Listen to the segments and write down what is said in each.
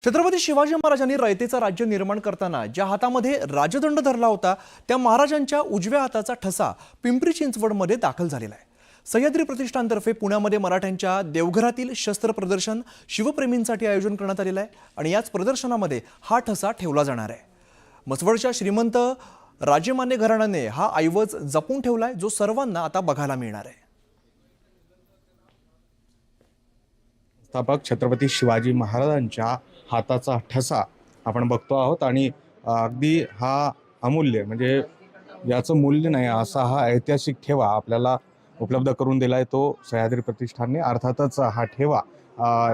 छत्रपती शिवाजी महाराजांनी रयतेचं राज्य निर्माण करताना ज्या हातामध्ये राजदंड धरला होता त्या महाराजांच्या उजव्या हाताचा ठसा पिंपरी चिंचवडमध्ये दाखल झालेला आहे। सह्याद्री प्रतिष्ठानतर्फे पुण्यामध्ये मराठ्यांच्या देवघरातील शस्त्र प्रदर्शन शिवप्रेमींसाठी आयोजन करण्यात आलेलं आहे आणि याच प्रदर्शनामध्ये हा ठसा ठेवला जाणार आहे। मसवडच्या श्रीमंत राजेमान्य घराण्याने हा ऐवज जपून ठेवलाय जो सर्वांना आता बघायला मिळणार आहे। स्थापक छत्रपती शिवाजी महाराजांच्या हाताचा ठसा आपण बघतो आहोत आणि अगदी हा अमूल्य म्हणजे याचं मूल्य नाही असा हा ऐतिहासिक ठेवा आपल्याला उपलब्ध करून दिलाय तो सह्याद्री प्रतिष्ठानने। अर्थातच हा ठेवा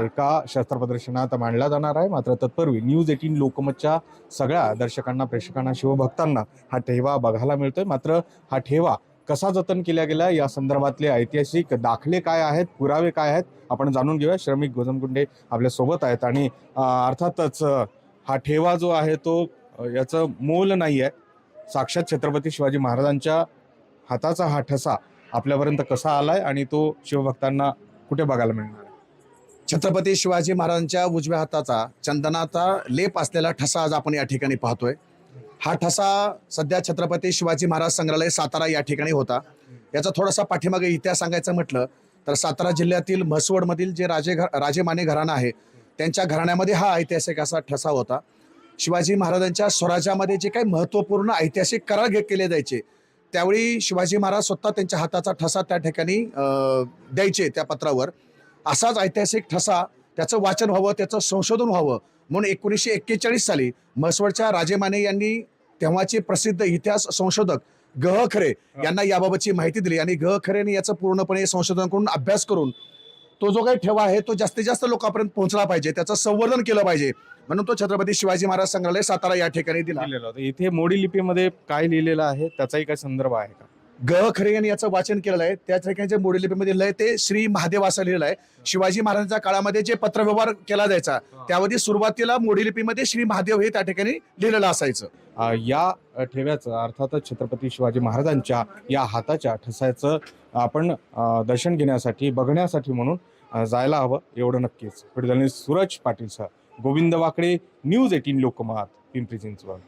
एका शस्त्र प्रदर्शनात मांडला जाणार आहे। मात्र तत्पूर्वी न्यूज 18 लोकमतच्या सगळ्या दर्शकांना प्रेक्षकांना शिवभक्तांना हा ठेवा बघायला मिळतोय। मात्र हा ठेवा कसा जतन केला गेला या संदर्भातले ऐतिहासिक दाखले काय आहेत, पुरावे काय आहेत आपण जाणून घेऊया। श्रमिक गोजमगुंडे आपल्या सोबत आहेत आणि अर्थातच हा ठेवा जो आहे तो याचं मोल नाही आहे। साक्षात छत्रपती शिवाजी महाराजांच्या हाताचा हा ठसा आपल्यापर्यंत कसा आलाय आणि तो शिवभक्तांना कुठे बघायला मिळणार आहे? छत्रपती शिवाजी महाराजांच्या उजव्या हाताचा चंदनाचा लेप असलेला ठसा आज आपण या ठिकाणी पाहतोय। हा ठसा सध्या छत्रपती शिवाजी महाराज संग्रहालय सातारा या ठिकाणी होता। याचा थोडासा पाठीमागे इतिहास सांगायचं म्हटलं तर सातारा जिल्ह्यातील म्हसवडमधील जे राजेमाने घराणं आहे त्यांच्या घराण्यामध्ये हा ऐतिहासिक असा ठसा होता। शिवाजी महाराजांच्या स्वराज्यामध्ये जे काही महत्त्वपूर्ण ऐतिहासिक करार केले जायचे त्यावेळी शिवाजी महाराज स्वतः त्यांच्या हाताचा ठसा त्या ठिकाणी द्यायचे त्या पत्रावर। असाच ऐतिहासिक ठसा त्याचं वाचन व्हावं, त्याचं संशोधन व्हावं म्हणून 1941 साली म्हसवडच्या राजेमाने यांनी तेव्हाचे प्रसिद्ध इतिहास संशोधक ग खरे यांना याबाबतची माहिती दिली आणि ग खरेने याचं पूर्णपणे संशोधन करून अभ्यास करून तो जो काही ठेवा आहे तो जास्तीत जास्त लोकांपर्यंत पोहोचला पाहिजे, त्याचं संवर्धन केलं पाहिजे म्हणून तो छत्रपती शिवाजी महाराज संग्रहालय सातारा या ठिकाणी दिला। इथे मोडी लिपीमध्ये काय लिहिलेलं आहे त्याचाही काय संदर्भ आहे का? ग खरे यांनी याचं वाचन केलेलं आहे। त्या ठिकाणच्या मोडी लिपीमध्ये लिहिलंय ते श्री महादेव असं लिहिलं आहे। शिवाजी महाराजांच्या काळामध्ये जे पत्रव्यवहार केला जायचा त्यामध्ये सुरुवातीला मोडी लिपीमध्ये श्री महादेव हे त्या ठिकाणी लिहिलेलं असायचं। या ठेव्याचं अर्थातच छत्रपती शिवाजी महाराजांच्या या हाताच्या ठसाचं आपण दर्शन घेण्यासाठी बघण्यासाठी म्हणून जायला हवं एवढं नक्कीच। व्हिडिओ सूरज पाटील सर, गोविंद वाकडे, न्यूज 18 लोकमत, पिंपरी चिंचवड।